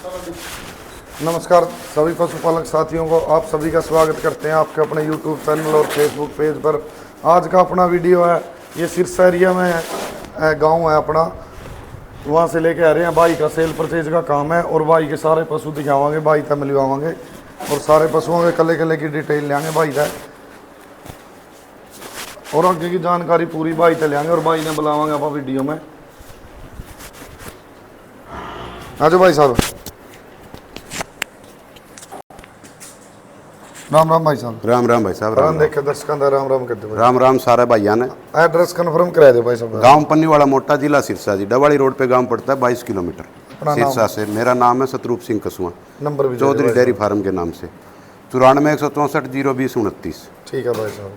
नमस्कार सभी पशुपालक साथियों को, आप सभी का स्वागत करते हैं आपके अपने YouTube चैनल और Facebook पेज पर। आज का अपना वीडियो है, ये सिरसा एरिया में गांव है अपना, वहाँ से लेके आ रहे हैं। भाई का सेल परचेज का काम है और भाई के सारे पशु दिखावांगे, भाई तक मिलवाएंगे और सारे पशुओं के कले कले की डिटेल लेंगे भाई का, और आगे की जानकारी पूरी भाई तक लेंगे और भाई ने बुलावांगे आप वीडियो में। आजो भाई साहब। राम राम भाई साहब। राम राम भाई साहब। राम देखे दर्शकों का राम राम करते भाई। राम राम सारे भाइया ने। एड्रेस कंफर्म करा दे भाई साहब। गांव पन्नीवाड़ा मोटा, जिला सिरसा जी, डवाड़ी रोड पे गांव पड़ता है, 22 किलोमीटर सिरसा से। मेरा नाम है सतरूप सिंह कसुआ, नंबर भी चौधरी डेयरी फार्म के नाम से, 94 164 020 29। ठीक है भाई साहब।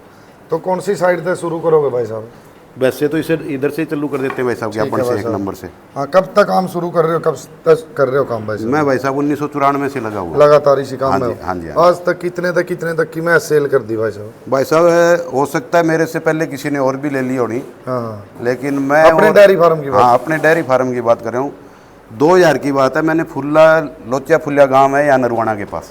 तो कौन सी साइड से शुरू करोगे भाई साहब? वैसे तो इसे इधर से चालू कर देते हैं भाई साहब, ज्ञापन से, एक नंबर से। हाँ, कब तक काम शुरू कर रहे हो, कब तक कर रहे हो काम भाई साहब? मैं भाई साहब 1994 से लगा हुआ, लगातार इसी काम में। हाँ जी। आज तक कितने तक की मैं सेल कर दी भाई साहब? भाई साहब हो सकता है मेरे से पहले किसी ने और भी ले ली होनी, हाँ, लेकिन मैं अपने डेयरी फार्म की बात। हाँ, अपने डेयरी फार्म की बात कर रहा हूँ। 2000 की बात है, मैंने फुल्ला लोचिया फुलिया गांव है या नरवाना के पास,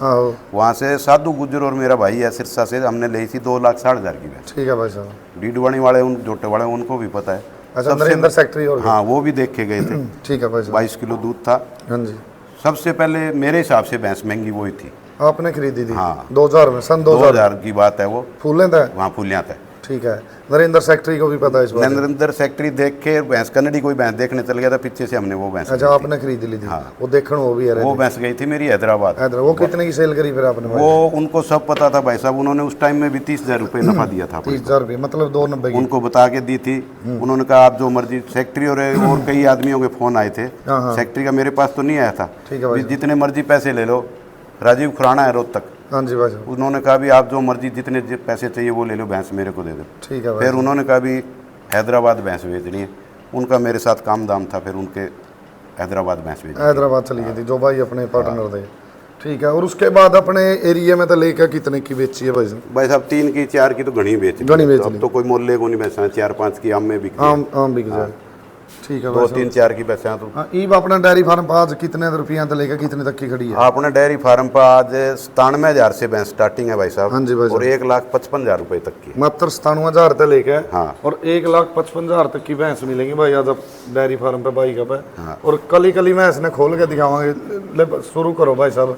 वहाँ से साधु गुज्जर और मेरा भाई है सिरसा से, हमने ली थी 2,60,000 की भैंस। ठीक है भाई साहब। डीडवाणी वाले, उन जोटे वाले, उनको भी पता है। अच्छा, नरेंद्र सेक्रेटरी और हाँ, वो भी देख के गए थे। ठीक है भाई साहब। 22 किलो दूध था। हाँ जी। सबसे पहले मेरे हिसाब से भैंस महंगी वही थी, आपने खरीदी थी? हाँ, 2000 में, सन 2000 की बात है वो। फूलें था वहाँ फुलिया था। ठीक है। नरेंद्र सेक्रेटरी को भी पता है इस बात? नरेंद्र सेक्रेटरी देख के भैंस, कन्नड़ी कोई भैंस देखने चल गया था पीछे से, हमने वो भैंस। अच्छा, आपने खरीद ली थी? हाँ। वो देखने वो भी है, वो भैंस गई थी मेरी हैदराबाद। वो कितने की सेल करी फिर आपने? वो उनको सब पता था भाई साहब, उन्होंने उस टाइम में भी 30,000 रुपये नफा दिया था। 30,000 रुपये मतलब 290 की। उनको बता के दी थी। उन्होंने कहा आप जो मर्जी। सेक्रेटरी और कई आदमियों के फोन आए थे, सेक्रेटरी का मेरे पास तो नहीं आया था। ठीक है भाई। जितने मर्जी पैसे ले लो, राजीव खुराना है रोहतक। हाँ जी भाई साहब। उन्होंने कहा भी आप जो मर्जी जितने पैसे चाहिए वो ले लो, भैंस मेरे को दे दो। ठीक है भाई। फिर उन्होंने कहा भी हैदराबाद भैंस बेचनी है, उनका मेरे साथ काम दाम था, फिर उनके हैदराबाद भैंस बेची। हैदराबाद चली गई थी जो भाई अपने पार्टनर थे। ठीक है। और उसके बाद अपने एरिया में तो लेकर कितने की बेची है भाई साहब? भाई साहब 3 की 4 की तो घनी बेच ली। अब तो कोई मोहल्ले को नहीं बेचना, 4-5 की आम में बिक आम बिक जाए। ठीक है। 2-3-4 की बेचा तो। ईब अपना डेयरी फार्म पर आज कितने रुपया से लेकर कितने तक की खड़ी है? अपने डेयरी फार्म पर आज 97,000 से भैंस स्टार्टिंग है भाई साहब। हाँ जी भाई साहब। और 1,55,000 रुपए तक की, मात्र 97,000 से लेकर। हाँ। और 1,55,000 तक की भैंस मिलेंगी भाई आज डेयरी फार्म पे भाई का पे। हाँ। और कली भैंस ने खोल के दिखावांगे। शुरू करो भाई साहब।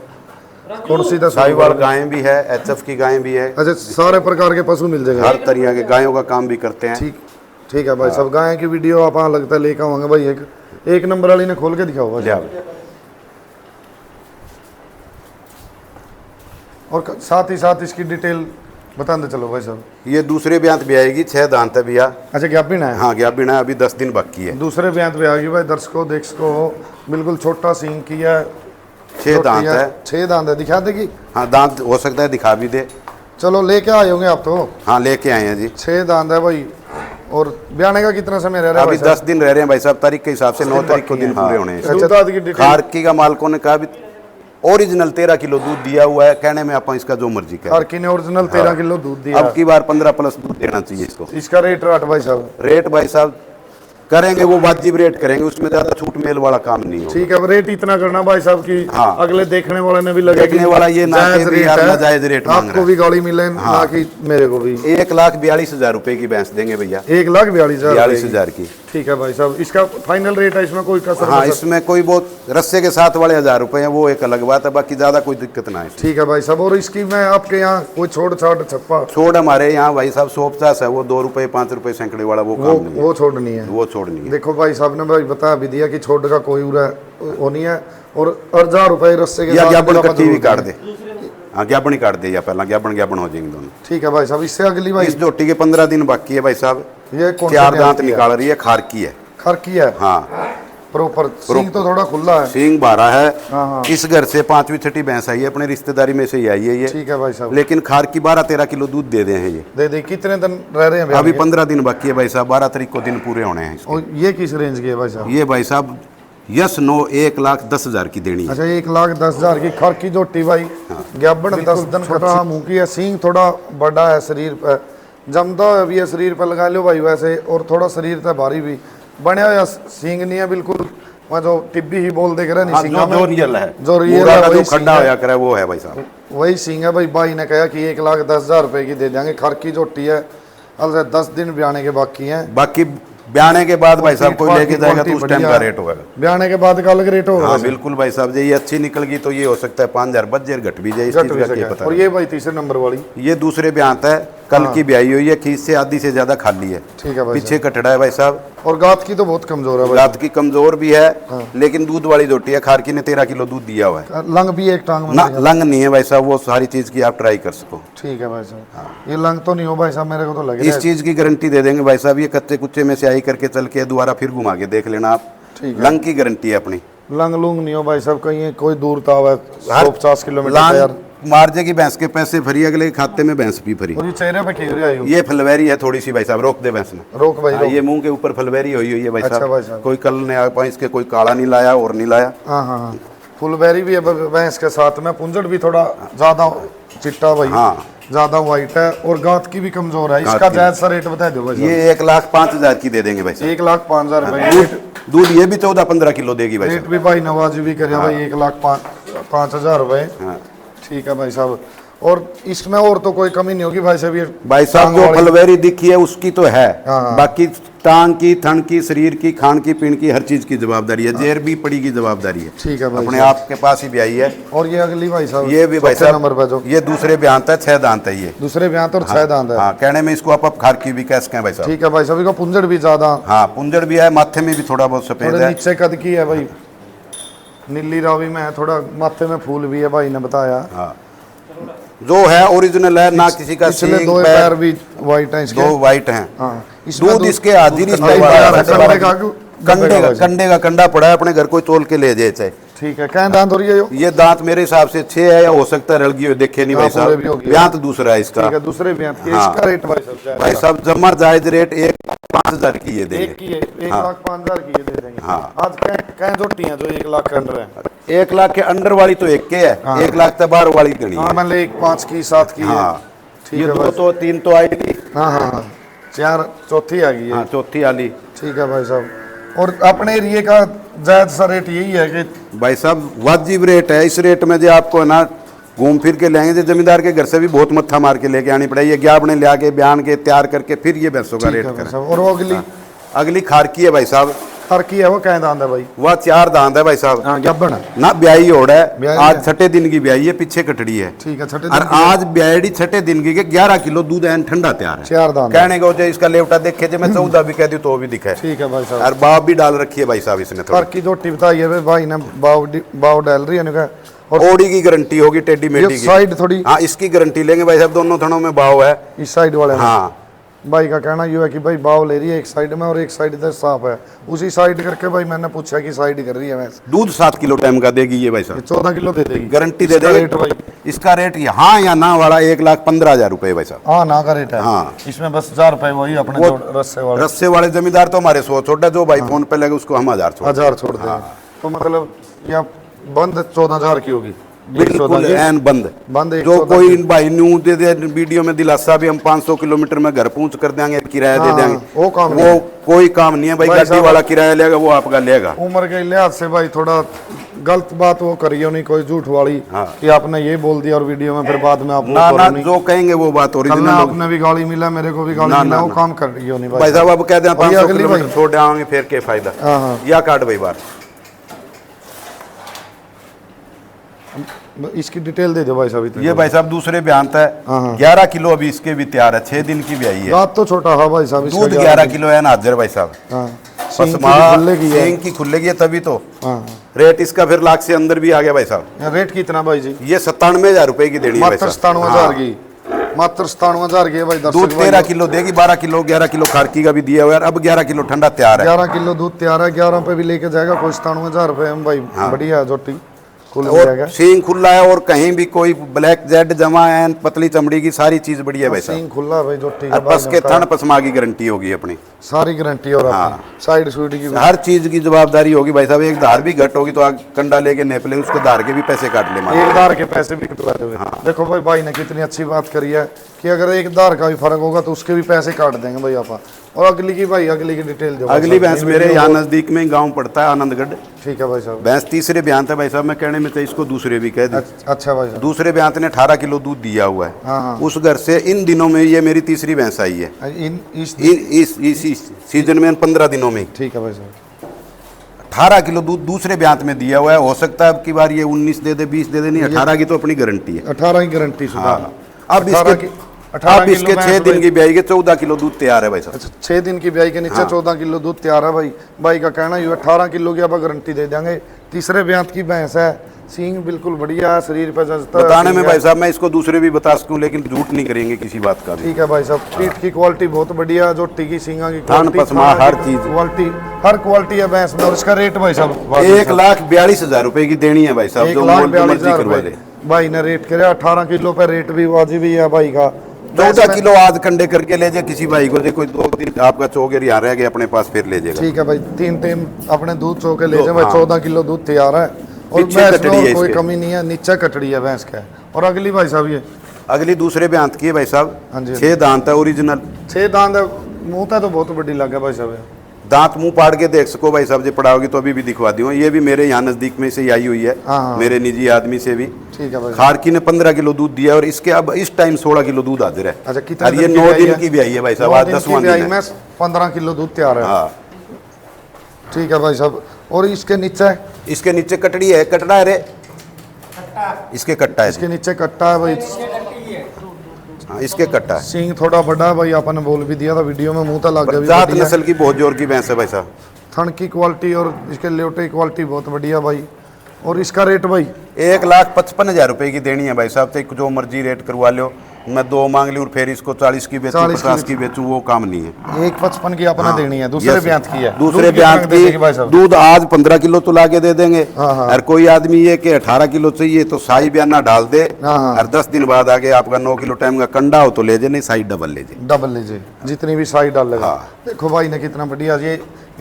कौन सी? साहिवाल गायें भी है, HF की गायें भी है। अच्छा, सारे प्रकार के पशु मिल जाएंगे? हर तरह के गायों का काम भी करते हैं। ठीक है भाई साहब। गाय की वीडियो आप लगता है लेकर आवांगे भाई। एक नंबर वाली ने खोल के दिखाओ भाई। और साथ ही साथ इसकी डिटेल बताते चलो भाई साहब। ये दूसरे ब्यांत भी आएगी, 6 दांत है भैया। अच्छा, ज्ञापिन है? हाँ, ज्ञापिन है, अभी 10 दिन बाकी है। दूसरे ब्यांत भी आएगी भाई। दर्शकों देखो, बिल्कुल छोटा सींग की है, 6 दांत है। 6 दांत है। दिखा देगी? हाँ, दांत हो सकता है दिखा भी दे। चलो लेके आए होंगे आप तो? हाँ, लेके आए हैं जी। 6 दांत है भाई। और ब्याने का कितना समय रह रहा है? अभी 10 दिन रह रहे हैं भाई साहब, तारीख के हिसाब से 9 तारीख को दिन पूरे होने हैं। खारकी का मालकों ने कहा भी ओरिजिनल 13 किलो दूध दिया हुआ है, कहने में आप इसका जो मर्जी करें। खारकी ने ओरिजिनल 13 किलो दूध दिया। अब की बार 15 प्लस दूध देना चाहिए इसको। इसका रेट भाई साहब? रेट भाई साहब करेंगे वो वाजिब रेट करेंगे, उसमें ज्यादा छूट मेल वाला काम नहीं होगा। ठीक है। रेट इतना करना भाई साहब की हाँ। अगले देखने वाले ने भी लगे देखने वाला ये ना कि यार नाजायज रेट मांग रहा है। आपको भी गाड़ी मिले ना कि मेरे को भी। 1,42,000 रुपए की भैंस देंगे भैया। 1,42,000 की। ठीक है भाई साहब। इसका फाइनल रेट है, इसमें कोई कसर? हाँ, इसमें कोई बहुत रस्से के साथ वाले 1,000 रुपए हैं, वो एक अलग बात है, बाकी ज्यादा कोई दिक्कत ना है। ठीक है भाई साहब। और इसकी मैं आपके यहाँ कोई छोड़ छाट छप्पा? छोड़ हमारे यहाँ भाई साहब 150 है, वो 2 रुपए 5 रुपए सैकड़े वाला वो काम नहीं है। वो छोड़नी है? वो छोड़नी है। देखो भाई साहब ने भाई बता भी दिया कि छोड़ का कोई वो नहीं है। और 1,000 रुपए रस्से के ज्ञापन कच्ची भी काट दे। हाँ, ज्ञापन ही काट दे, या पहला ज्ञापन हो जाएंगे दोनों। ठीक है भाई साहब। इससे अगली भाई इस जोटी के 15 दिन बाकी है भाई साहब। ये 4 दांत निकाल रही है, खारकी है। खारकी है? हाँ, प्रॉपर। सींग तो थोड़ा खुला है, सींग बारा है। हाँ। इस घर से 5वीं छठी भैंस आई है, अपने रिश्तेदारी में से ही आई है ये। ठीक है भाई साहब। लेकिन खारकी 12-13 किलो दूध दे दे हैं ये। दे कितने दिन रह रहे हैं? अभी 15 दिन बाकी है भाई साहब, 12 तारीख को दिन पूरे होने हैं इसके। और ये किस रेंज की है भाई साहब? ये भाई साहब 1,10,000 की देनी है। अच्छा, 1,10,000 की खारकी जोटी भाई। ज्ञापन 10 दिन छोटा मुँह की है, सींग थोड़ा बड़ा है, शरीर पर जमता है भी है, शरीर पर लगा लो भाई वैसे। और थोड़ा शरीर था भारी भी, बने हुआ सींग नहीं है बिल्कुल। मैं जो टिब्बी ही बोल देख रहा हाँ, नहीं सिंगा जो रियल है, जो रियल मुर्गा है का जो वही खड्डा सिंग होया करे वो है भाई साहब। वही सिंग है भाई ने कहा कि 1,10,000 रुपए की दे देंगे। खर की झोटी है, अलग 10 दिन ब्याने के बाकी हैं। बाकी ब्याने के बाद भाई साहब कोई लेके जाएगा तो उस टाइम का रेट होगा। ब्याने के बाद का अलग रेट होगा। हाँ बिल्कुल भाई साहब, ये अच्छी निकल गई तो ये हो सकता है 5,000 बच जाए, घट भी जाए, इस चीज का क्या पता। और ये भाई तीसरे नंबर वाली, ये दूसरे ब्यांत है, कल की ब्याई हुई है, खींच से आधी से ज्यादा खाली है। ठीक है भाई, पीछे कटड़ा है भाई साहब। और गात की तो बहुत कमजोर है भाई। गात की कमजोर भी है, लेकिन दूध वाली झोटी है। खारकी ने 13 किलो दूध दिया हुआ है। लंग भी एक टांग में ना लंग नहीं है भाई साहब, वो सारी चीज की आप ट्राई कर सको। ठीक है भाई साहब, ये लंग तो नहीं हो भाई साहब, मेरे को तो लगे इस चीज की गारंटी दे देंगे भाई साहब। ये कच्चे कुच्चे में से आई करके चल के दोबारा फिर घुमा के देख लेना आप। लंग की गारंटी है अपनी। लंग लुंग नहीं हो भाई साहब, कहीं कोई दूर था 150 किलोमीटर यार। मार्जे की भैंस के पैसे भरी, अगले खाते में भैंस भी भरी। और ये चेहरे पे खेल रही है। ये फलवेरी है थोड़ी सी भाई साहब, रोक दे भैंस ने। रोक भाई हाँ, रोक। ये मुंह के ऊपर फलवेरी हुई है भाई अच्छा साहब। भाई साहब। कोई कल ने आप इसके कोई काला नहीं लाया और नहीं लाया। हाँ हाँ हाँ, फुलबेरी भी है भैंस के साथ में। पुंजड़ भी थोड़ा ज्यादा चिट्टा भाई, हाँ ज्यादा व्हाइट है। और गात की भी कमजोर है। इसका जायज सा रेट बता दो भाई साहब। ये 1,05,000 की दे देंगे भाई साहब। 1,05,000 रुपए। दूध ये भी 14-15 किलो देगी भाई रेट साहब। भी भाई नवाजी भी करे भाई 1,05,000 रुपए। ठीक है भाई साहब। और इसमें और तो कोई कमी नहीं होगी भाई साहब। ये भाई साहब जो फलवेरी दिखी है उसकी तो है, हाँ। बाकी टांग की, थन की, शरीर की, खान की, पीण की, हर चीज की जवाबदारी है। जेर भी पड़ी की जवाबदारी है। ठीक है भाई अपने साहब। आप के पास ही भी आई है। और ये अगली भाई साहब, ये भी भाई चौथे साहब नंबर पे जो ये दूसरे ब्यांत है, 6 दांत है ये। दूसरे ब्याह और 6 दांत है। हाँ, कहने में इसको आप खारकी भी कह सकें भाई साहब। ठीक है भाई साहब। इसका पुंजड़ भी ज्यादा, हाँ पुंजड़ भी है, माथे में भी थोड़ा बहुत सफेद थोड़े है। नीचे कद की है भाई, नीली रावी में है, थोड़ा माथे में फूल भी है भाई ने बताया। हाँ जो है ओरिजिनल है, ना किसी का पिछले सींग, 2 पैर, पैर भी व्हाइट है इसके। 2 वाइट हैं। हाँ, दूध इसके हाजिर इस कंडे कंडे का कंडा पड़ा है, अपने घर कोई तोल के ले जाए चाहे। ठीक है। क्या दांत हो रही है ये दांत मेरे हिसाब से 6 है, या हो सकता है रलगी हुई, देखे नहीं भाई हाँ, पूरे भी साहब। होगी। ब्यांत दूसरा है इसका। ठीक है, दूसरे ब्याह की। हाँ। इसका रेट भाई साहब भाई साहब जमा जायज रेट 1,05,000 की ये देंगे। एक की है, 1,05,000 की ये दे देंगे। हाँ। आज क्या जोटी है जो 1,00,000 के अंडर है? 1 लाख के अंडर वाली तो एक के है, 1 लाख तक 12 वाली गणी हाँ, है। मान ले 1,05,000 की, 7 की है। हाँ ठीक ये है 2 भाई। तो 3 तो आएगी। हाँ हाँ हाँ, 4 चौथी आ गई है। हाँ चौथी वाली। ठीक है भाई साहब। और अपने एरिए का जायज सा रेट यही है कि भाई साहब वाजिब रेट है। इस रेट में जो आपको है ना घूम फिर के लेंगे, जो जमींदार के घर से भी बहुत मत्था मार के लेके आनी पड़ेगी। ये ग्याबने ले आके बयान के तैयार करके फिर ये भैंसों का ठीक रेट है भाई करें। साहब। और वो अगली अगली खारकी है भाई साहब। खरकी है, वो क्या दांत है भाई? वह 4 दांत है भाई साहब। हाँ, गब्बन है। ना ब्याई ओढ़ है, ब्याई आज है। 6ठे दिन की ब्याई है, पीछे कटड़ी है। ठीक है, छठे और दिन की आज ब्याई 6ठे दिन की के 11 किलो दूध है, ठंडा तैयार है। 4 दांत है। कहने को जो इसका लेवटा देखे जो मैं 14 भी कह दूं तो भी दिखे। ठीक है भाई साहब। और बाप भी डाल रखी है भाई साहब इसने थोड़ी। खरकी जोटी बताई है भाई ने, बाव डाल रही है इनका। और ओड़ी की गारंटी होगी, टेडी ये मेडी की। साइड थोड़ी हाँ इसकी गारंटी लेंगे भाई साहब, दोनों थनों में बाव है। इस साइड वाले में। हाँ भाई का कहना ये है कि भाई बाव ले रही है एक साइड में और एक साइड इधर साफ है। उसी साइड करके भाई मैंने पूछा कि साइड कर रही है भैंस। दूध 7 किलो टाइम का देगी ये भाई साहब। 14 किलो दे देगी। गारंटी दे इसका देगी। रेट भाई, इसका रेट हाँ या ना वाला 1,15,000 रुपए भाई साहब। हाँ ना का रेट है। हाँ। इसमें बस 1000 रुपए वही अपने वो जो रस्से वाले रस्से वाले जमींदार तो हमारे 100 छोड़, जो भाई फोन पे लगे उसको हम 1000 छोड़। 1000 छोड़ देंगे। तो मतलब ये बंद 14,000 की होगी। बिल्कुल एन बंद। बंद जो कोई भाई न्यू दे दे वीडियो में दिलासा भी हम 500 किलोमीटर में घर पहुंच कर देंगे, किराया दे देंगे। वो काम वो कोई काम नहीं है भाई। भाई गाड़ी साहब- वाला किराया लेगा, वो आपका लेगा। उम्र के लिहाज से भाई थोड़ा गलत बात वो करियो नहीं, कोई झूठ वाली हाँ। कि आपने ये बोल दिया और वीडियो में फिर बाद में आप वो ना करो ना नहीं। जो कहेंगे वो बात कल ओरिजिनल ना होगी। आपने भी गाली मिला, मेरे को भी गाली ना, मिला, ना, वो ना। काम कर रही हो नहीं भाई साहब अब कहते हैं और ये 500 अगली किलोमीटर भाई- छोड़ आएंगे फिर के फायदा। हाँ हाँ। या काट भाई बार इसकी डिटेल दे दो भाई साहब। इतनी ये भाई साहब दूसरे बयान है। हाँ, हाँ। 11 किलो अभी इसके भी तैयार है, 6 दिन की भी आई है। रात तो छोटा है भाई साहब। इसका दूध 11 किलो है नाजर भाई साहब। हाँ। सींग की पसमा भी खुलेगी है। सींग की खुलेगी है तभी तो। हाँ। रेट इसका फिर लाख से अंदर भी आ गया भाई साहब। रेट कितना भाई जी? ये 97,000 रुपए की देनी है भाई मात्र साहब। 97,000 की। मात्र 97,000 की है भाई। दूध 13 किलो देगी, 12 किलो 11 किलो खारकी का भी दिया हुआ है। अब 11 किलो ठंडा तैयार है। 11 किलो दूध तैयार है। 11 पे भी लेके जाएगा कोई। 97,000 रुपए हम भाई। बढ़िया है जोटी, खुल जाएगा। और सींग खुला है और कहीं भी कोई ब्लैक जेड जमा है, पतली चमड़ी की सारी चीज बढ़िया है भाई साहब। सींग खुला है भाई जोटी का। और पस के थन पसमा की गारंटी होगी अपनी, सारी गारंटी और अपनी साइड सूट की भी। हर चीज की जवाबदारी होगी भाई साहब। एक धार भी घट होगी तो आग कंडा लेके नेप ले, उसके धार के भी पैसे काट ले मार। एक दार के पैसे भी कटवा दोगे। देखो भाई ने कितनी अच्छी बात करी है कि अगर एक दार का भी फर्क होगा तो उसके भी पैसे काट देंगे भाई आप। और अगली की भाई, अगली की डिटेल दो। अगली भैंस मेरे यहाँ नजदीक में गांव पड़ता है आनंदगढ़। ठीक है भाई साहब। भैंस तीसरे ब्यांत है भाई साहब, मैं कहने में तो इसको दूसरे भी कह दी। अच्छा भाई साहब। दूसरे ब्यांत ने 18 किलो दूध दिया हुआ है। हाँ। उस घर से इन दिनों में ये मेरी तीसरी भैंस आई है, इस सीजन में 15 दिनों में। ठीक है भाई साहब। 18 किलो दूध दूसरे ब्यांत में दिया हुआ है। हो सकता है अब की बार ये 19 दे दे, 20 दे दे, नहीं 18 की तो अपनी गारंटी है। 18 की गारंटी। हाँ। अब इसके 6 दिन की ब्याई के 14 किलो दूध तैयार है भाई साहब। अच्छा, 6 दिन की ब्याई के नीचे हाँ। 14 किलो दूध तैयार है भाई। भाई का कहना ये 18 किलो की आप गारंटी दे देंगे। तीसरे ब्यांत की भैंस है, सींग बिल्कुल बढ़िया है, शरीर पे जचता है। बताने में भाई साहब मैं इसको दूसरे भी बता सकूं, लेकिन झूठ नहीं करेंगे किसी बात का भी। ठीक है भाई साहब। पीठ की क्वालिटी बहुत बढ़िया है, जोटी की सींगा की थान पसमा हर चीज क्वालिटी, हर क्वालिटी है भैंस में। और इसका रेट भाई साहब 1,42,000 रुपए की देनी है भाई साहब, जो मोल पे मर्जी करवा ले। भाई ने रेट करे 18 किलो पे, रेट भी वाजिब ही है भाई का। 14 किलो आज कंडे करके ले जाए किसी भाई को, जो कोई 2 दिन आपका चौगे यहाँ रह गए अपने पास, फिर ले जाएगा। ठीक है भाई, 3 टाइम अपने दूध चौके ले जाए भाई। हाँ। 14 किलो दूध तैयार है और पीछे भैंस कटड़ी है में कोई इसके। कमी नहीं है, नीचे कटड़ी है भैंस का। और अगली भाई साहब ये अगली दूसरे ब्यांत की है भाई साहब। हाँ जी। 6 दांत है ओरिजिनल। 6 दांत है, मुंह तो बहुत बड़ी लग है भाई साहब। दांत मुंह पाड़ के देख सको भाई साहब, जो पड़ाओगी तो अभी भी दिखवा दी हूँ। ये भी मेरे यहाँ नजदीक में से ही आई हुई है, हाँ। मेरे निजी आदमी से भी। ठीक है भाई। खारकी ने 15 किलो दूध दिया और इसके अब इस टाइम 16 किलो दूध हाजिर है। अच्छा, कितने और ये दिन की 9 ब्याई दिन है? की भी आई है भाई साहब, 9 आज दिन की 10वां ब्याई दिन में है। 15 किलो दूध तैयार है। हाँ। ठीक है भाई साहब। और इसके नीचे, इसके नीचे कटड़ी है, कटड़ा है रे, इसके कट्टा है, इसके नीचे कट्टा है भाई। हाँ, इसके कट्टा है। सींग थोड़ा बड़ा है भाई, आपने बोल भी दिया था वीडियो में, मुंह तो लग गया। जात नस्ल की बहुत जोर की भैंस है भाई साहब। थन की क्वालिटी और इसके लेवटे की क्वालिटी बहुत बढ़िया भाई। और इसका रेट भाई 1,55,000 रुपए की देनी है भाई साहब। तो जो मर्जी रेट करवा लो, मैं 2 मांग ली और फिर इसको 40 की बेचूं, 50 की बेचूं, वो काम नहीं है। 1,55 की अपना देनी है। दूसरे यस। ब्यांत की है। दूसरे दूध ब्यांत कितना देगी भाई की साहब? दूध आज 15 किलो तो लाके दे देंगे। हाँ, हाँ। और कोई आदमी ये कि 18 किलो चाहिए तो शाही बयाना डाल दे। हाँ, हाँ। और 10 दिन बाद आगे आपका 9 किलो टाइम का कंडा हो तो ले जाए, नहीं शाही डबल ले जाए। डबल लीजिए, जितनी भी साइड डाल लेगा। हाँ। देखो भाई ने कितना बढ़िया।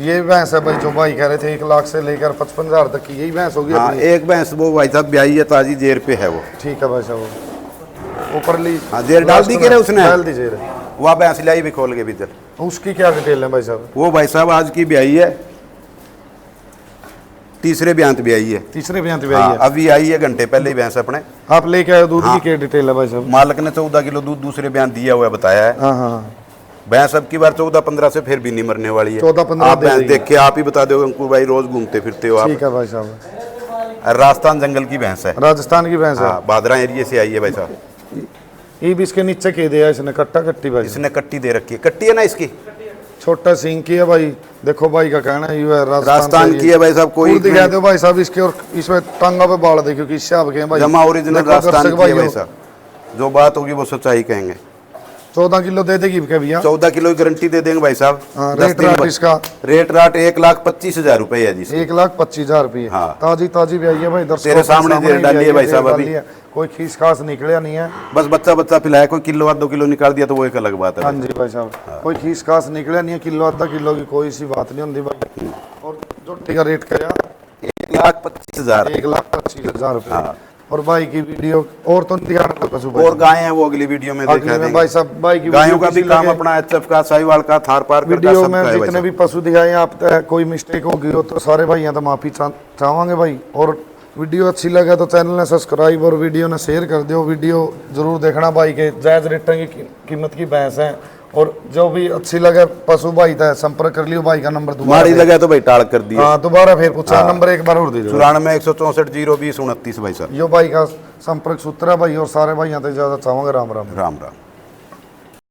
ये भैंस है भाई, जो भाई कह रहे थे 1 लाख से लेकर 55,000 तक की, यही भैंस होगी हाँ, अपनी? एक भैंस वो भाई साहब ब्याई है, ताजी जेर पे है वो। ठीक है भाई साहब। ऊपर ली, हाँ, जेर डाल दी के रे उसने। डाल दीजिए रे। वह भैंस लाई भी खोल के भीतर। उसकी क्या डिटेल है भाई साहब? वो भाई साहब आज की ब्याई है, तीसरे ब्यांत भी आई है। तीसरे ब्यांत भी आई हाँ, है। अभी आई है घंटे पहले ही भैंस अपने। आप लेके आए दूध हाँ। की क्या डिटेल है भाई साहब? मालिक ने 14 किलो दूध दूसरे ब्यांत दिया हुआ है, बताया है। हाँ हाँ। भैंस अब की बार 14-15 से फिर भी नहीं मरने वाली है। 14-15 आप दे भैंस देगी। देख के आप ही बता दो अंकुर भाई, रोज घूमते फिरते हो आप। ठीक है भाई साहब। और राजस्थान जंगल की भैंस है। राजस्थान की भैंस है। हाँ, भादरा एरिया से आई है भाई साहब। ये भी इसके नीचे के दिया इसने, कट्टा कट्टी भाई। इसने कट्टी दे रखी है, कट्टी है ना इसकी, छोटा सिंह की है भाई। देखो भाई का कहना है ये है राजस्थान की है भाई साहब। कोई दिखा दो भाई साहब इसके, और इसमें टांगा पे बाल देखो कि इससे आप भाई जमा ओरिजिनल देखो राजस्थान दर्शक की है भाई भाई साहब। जो बात होगी वो सच्चाई कहेंगे। 14 किलो दे देगी क्या भैया? 14 किलो की गारंटी दे देंगे भाई साहब। हाँ, 10 रेट दिन राट बाद। इसका रेट राट 1,25,000 रुपए है जी। 1,25,000 रुपये। हाँ। ताजी ताजी भी आई है भाई। दर्शकों तेरे के सामने जेल भी डाली आई है भाई साहब डाली अभी। है। कोई खीस खास निकलिया नहीं है। बस बच्चा पिलाया, कोई किलो आध 2 किलो निकाल दिया तो वो एक अलग बात है। हाँ जी भाई साहब। कोई खीस खास निकलिया नहीं है। किलो आधा किलो की कोई सी बात नहीं होती भाई। और जोटी का रेट क्या? 1,25,000। 1,25,000 रुपये। हाँ। और भाई की वीडियो और तो दिखा पशु भाई और गाय है वो अगली वीडियो में अगली दिखा में देंगे। भाई साहब। भाई की गायों वीडियो का भी किसी काम लगे- अपना एचएफ का, साहिवाल का, थार पार का, वीडियो सब में का है भाई जितने साहब। भी पशु दिखाए आप कोई मिस्टेक होगी हो तो सारे भाई यहाँ तो माफी चाहेंगे भाई। और वीडियो अच्छी लगे तो चैनल ने सब्सक्राइब और वीडियो ने शेयर कर दो। वीडियो जरूर देखना भाई के जायज रेटों की कीमत की भैंस है। और जो भी अच्छी लगे पशु भाई था संपर्क कर लियो। भाई का नंबर मारी लगा तो भाई टाल कर दिया। हाँ दोबारा फिर पूछा नंबर एक बार और दे दो। 94 164 020 29 भाई साहब। यो भाई का संपर्क सूत्र है भाई। और सारे भाई यहाँ तक ज्यादा चाहूंगा। राम राम। राम राम।